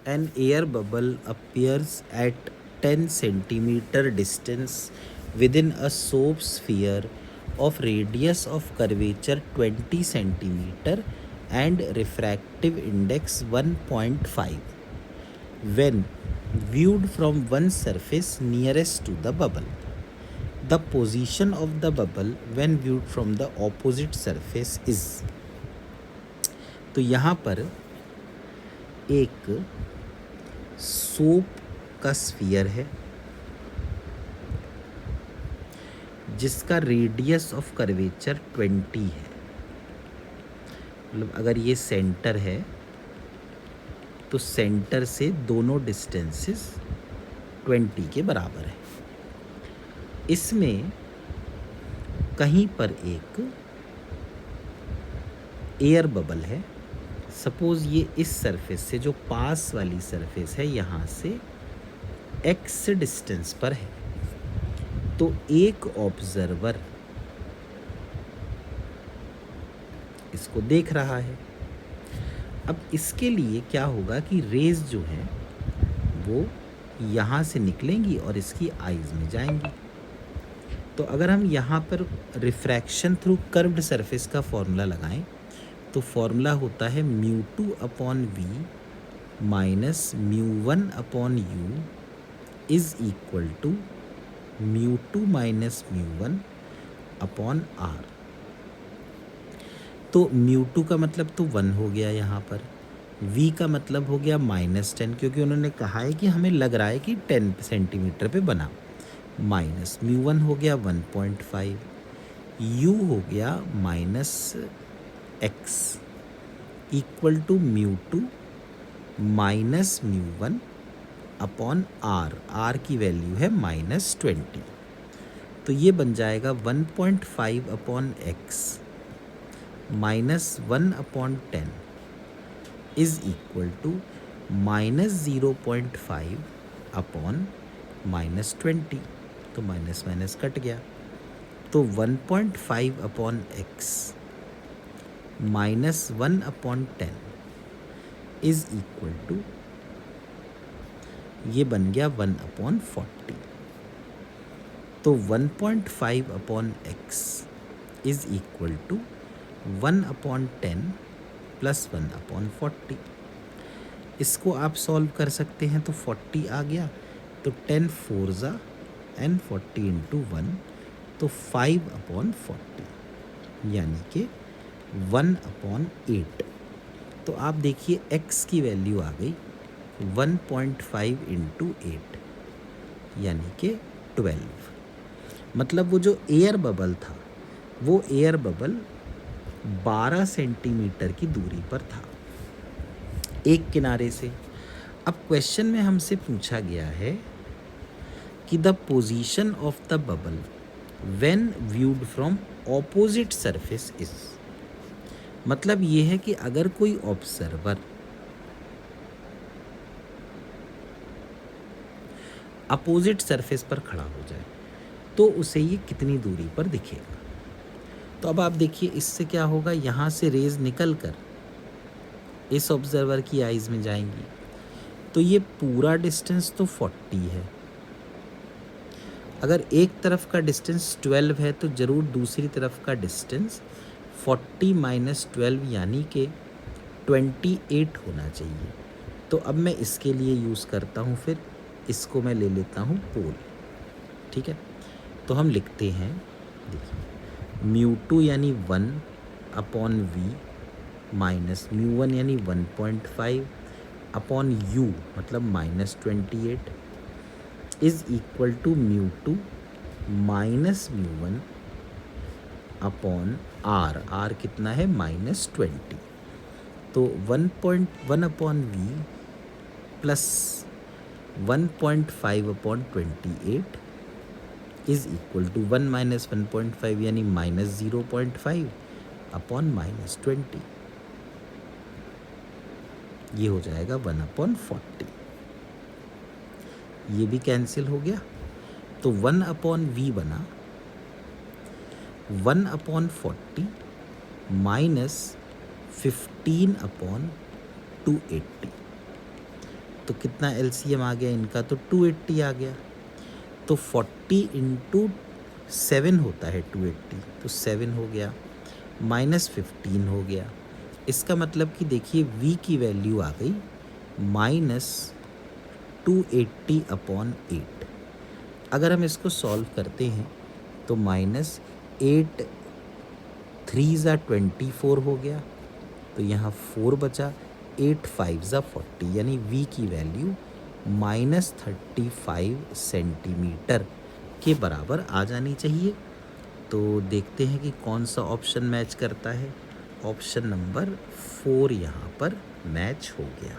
An air bubble appears at 10 centimeter distance within a soap sphere of radius of curvature 20 centimeter and refractive index 1.5 when viewed from one surface nearest to the bubble. The position of the bubble when viewed from the opposite surface is। तो यहाँ पर एक soap का sphere है जिसका radius of curvature 20 है। मतलब अगर ये सेंटर है तो सेंटर से दोनों डिस्टेंसेस 20 के बराबर है। इसमें कहीं पर एक एयर बबल है। सपोज ये इस सरफेस से, जो पास वाली सरफेस है, यहाँ से x डिस्टेंस पर है, तो एक ऑब्जर्वर इसको देख रहा है। अब इसके लिए क्या होगा कि रेज जो है वो यहाँ से निकलेंगी और इसकी आईज में जाएंगी। तो अगर हम यहाँ पर रिफ्रैक्शन थ्रू कर्व्ड सरफेस का फॉर्मूला लगाएं तो फॉर्मूला होता है μ2 upon v minus μ1 upon u is equal to μ2 minus μ1 upon r। तो μ2 का मतलब तो 1 हो गया यहाँ पर, v का मतलब हो गया -10 क्योंकि उन्होंने कहा है कि हमें लग रहा है कि 10 सेंटीमीटर पे बना, माइनस μ1 हो गया 1.5, u हो गया -x equal to μ2 minus μ1 upon r की वैल्यू है -20। तो ये बन जाएगा 1.5 upon x -1 upon 10 is equal to -0.5 upon -20। तो माइनस माइनस कट गया, तो 1.5 upon x -1 upon 10 is equal to, ये बन गया 1 अपॉन 40। तो 1.5 upon x is equal to 1 upon 10 plus 1 upon 40। इसको आप सॉल्व कर सकते हैं तो 40 आ गया, तो 10 4 ज़ा एंड 40 इंटू 1, तो 5 अपॉन 40 यानी कि 1 अपॉन 8। तो आप देखिए x की वैल्यू आ गई 1.5 इंटू 8 यानी कि 12। मतलब वो जो एयर बबल था वो एयर बबल 12 सेंटीमीटर की दूरी पर था एक किनारे से। अब क्वेश्चन में हमसे पूछा गया है कि the position of the bubble when viewed from opposite surface is. मतलब ये है कि अगर कोई ऑब्जर्वर अपोजिट सरफेस पर खड़ा हो जाए तो उसे ये कितनी दूरी पर दिखेगा। तो अब आप देखिए इससे क्या होगा, यहाँ से रेज निकल कर इस ऑब्जर्वर की आईज में जाएंगी, तो ये पूरा डिस्टेंस तो 40 है। अगर एक तरफ का डिस्टेंस 12 है तो ज़रूर दूसरी तरफ का डिस्टेंस 40 माइनस 12 यानी कि 28 होना चाहिए। तो अब मैं इसके लिए यूज़ करता हूँ, फिर इसको मैं ले लेता हूँ पोल। ठीक है, तो हम लिखते हैं, देखिए μ2 यानी 1 अपॉन v माइनस μ1 यानी 1.5 अपॉन u मतलब -28 is equal to μ2 minus μ1 upon r कितना है -20। तो 1.1 upon v plus 1.5 upon 28 is equal to 1 minus 1.5 यानी -0.5 अपॉन -20। ये हो जाएगा 1 अपॉन 40। ये भी कैंसिल हो गया, तो 1 अपॉन v बना 1 अपॉन 40 माइनस 15 अपॉन 280। तो कितना एलसीएम आ गया इनका, तो 280 आ गया। तो 40 इंटू 7 होता है 280, तो 7 हो गया, -15 हो गया। इसका मतलब कि देखिए v की वैल्यू आ गई -280/8। अगर हम इसको सॉल्व करते हैं तो -8 3 ज़ा 24 हो गया, तो यहाँ 4 बचा, 8 5 ज़ा 40, यानी v की वैल्यू -35 सेंटीमीटर के बराबर आ जानी चाहिए। तो देखते हैं कि कौन सा ऑप्शन मैच करता है। ऑप्शन नंबर 4 यहाँ पर मैच हो गया।